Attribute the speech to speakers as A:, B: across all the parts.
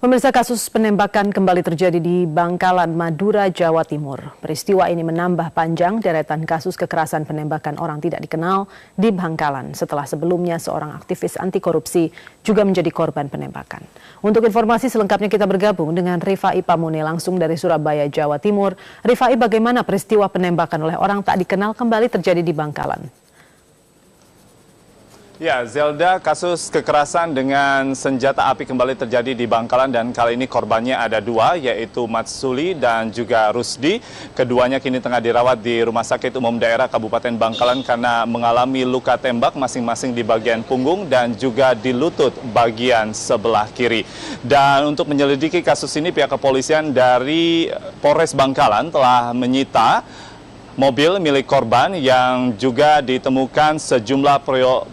A: Pemirsa, kasus penembakan kembali terjadi di Bangkalan, Madura, Jawa Timur. Peristiwa ini menambah panjang deretan kasus kekerasan penembakan orang tidak dikenal di Bangkalan setelah sebelumnya seorang aktivis anti korupsi juga menjadi korban penembakan. Untuk informasi selengkapnya kita bergabung dengan Rifai Pamuni langsung dari Surabaya, Jawa Timur. Rifai, bagaimana peristiwa penembakan oleh orang tak dikenal kembali terjadi di Bangkalan?
B: Ya, Zelda, kasus kekerasan dengan senjata api kembali terjadi di Bangkalan dan kali ini korbannya ada dua, yaitu Matsuli dan juga Rusdi. Keduanya kini tengah dirawat di Rumah Sakit Umum Daerah Kabupaten Bangkalan karena mengalami luka tembak masing-masing di bagian punggung dan juga di lutut bagian sebelah kiri. Dan untuk menyelidiki kasus ini, pihak kepolisian dari Polres Bangkalan telah menyita mobil milik korban yang juga ditemukan sejumlah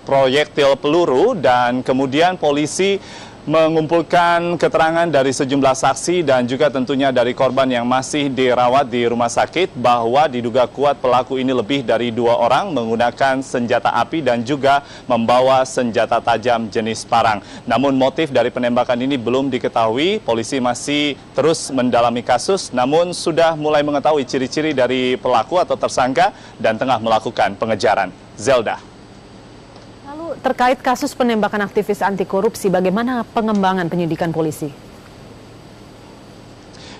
B: proyektil peluru, dan kemudian polisi mengumpulkan keterangan dari sejumlah saksi dan juga tentunya dari korban yang masih dirawat di rumah sakit bahwa diduga kuat pelaku ini lebih dari 2 orang menggunakan senjata api dan juga membawa senjata tajam jenis parang. Namun motif dari penembakan ini belum diketahui, polisi masih terus mendalami kasus namun sudah mulai mengetahui ciri-ciri dari pelaku atau tersangka dan tengah melakukan pengejaran. Zelda.
A: Terkait kasus penembakan aktivis anti korupsi, bagaimana pengembangan penyidikan polisi?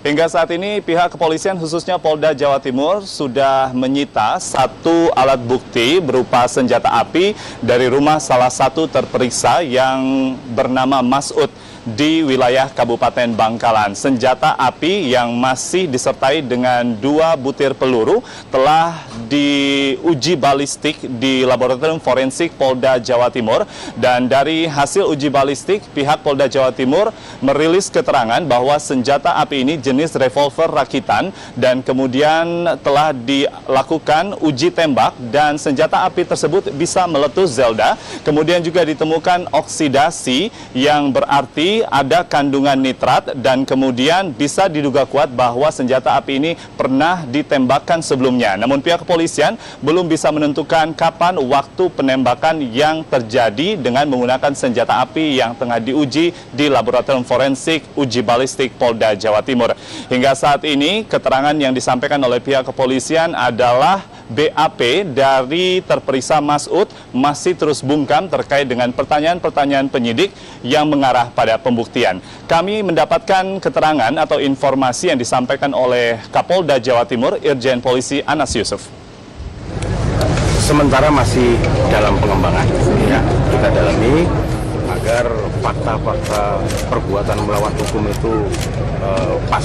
B: Hingga saat ini pihak kepolisian khususnya Polda Jawa Timur sudah menyita 1 alat bukti berupa senjata api dari rumah salah satu terperiksa yang bernama Masud di wilayah Kabupaten Bangkalan. Senjata api yang masih disertai dengan 2 butir peluru telah diuji balistik di Laboratorium Forensik Polda Jawa Timur, dan dari hasil uji balistik pihak Polda Jawa Timur merilis keterangan bahwa senjata api ini jenis revolver rakitan dan kemudian telah dilakukan uji tembak dan senjata api tersebut bisa meletus, Zelda. Kemudian juga ditemukan oksidasi yang berarti ada kandungan nitrat dan kemudian bisa diduga kuat bahwa senjata api ini pernah ditembakkan sebelumnya. Namun pihak kepolisian belum bisa menentukan kapan waktu penembakan yang terjadi dengan menggunakan senjata api yang tengah diuji di Laboratorium Forensik Uji Balistik Polda Jawa Timur. Hingga saat ini keterangan yang disampaikan oleh pihak kepolisian adalah BAP dari terperiksa Masud masih terus bungkam terkait dengan pertanyaan-pertanyaan penyidik yang mengarah pada pembuktian. Kami mendapatkan keterangan atau informasi yang disampaikan oleh Kapolda Jawa Timur, Irjen Polisi Anas Yusuf.
C: Sementara masih dalam pengembangan, ya, kita dalami agar fakta-fakta perbuatan melawan hukum itu pas.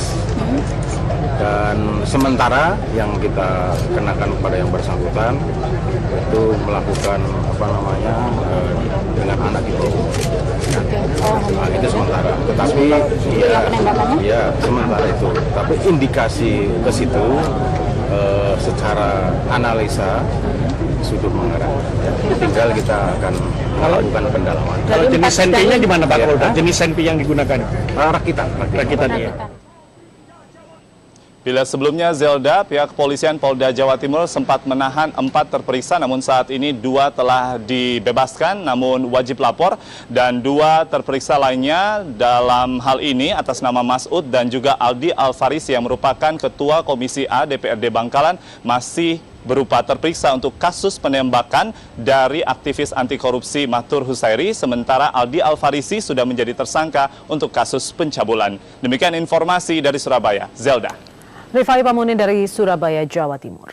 C: Dan sementara yang kita kenakan kepada yang bersangkutan itu melakukan dengan anak itu. Nah, itu sementara. Tetapi ya sementara itu. Tapi indikasi ke situ secara analisa sudah mengarah. Tinggal kita akan melakukan pendalaman.
D: Kalau jenis senpinya di mana, Pak Kapolda? Jenis senpi yang digunakan?
C: Rakitan.
D: Ya.
B: Bila sebelumnya, Zelda, pihak kepolisian Polda Jawa Timur sempat menahan 4 terperiksa, namun saat ini 2 telah dibebaskan namun wajib lapor, dan 2 terperiksa lainnya dalam hal ini atas nama Masud dan juga Aldi Alfaris yang merupakan Ketua Komisi A DPRD Bangkalan masih berupa terperiksa untuk kasus penembakan dari aktivis anti korupsi Matur Husairi, sementara Aldi Alfarisi sudah menjadi tersangka untuk kasus pencabulan. Demikian informasi dari Surabaya. Zelda.
A: Rifai Pamuni dari Surabaya, Jawa Timur.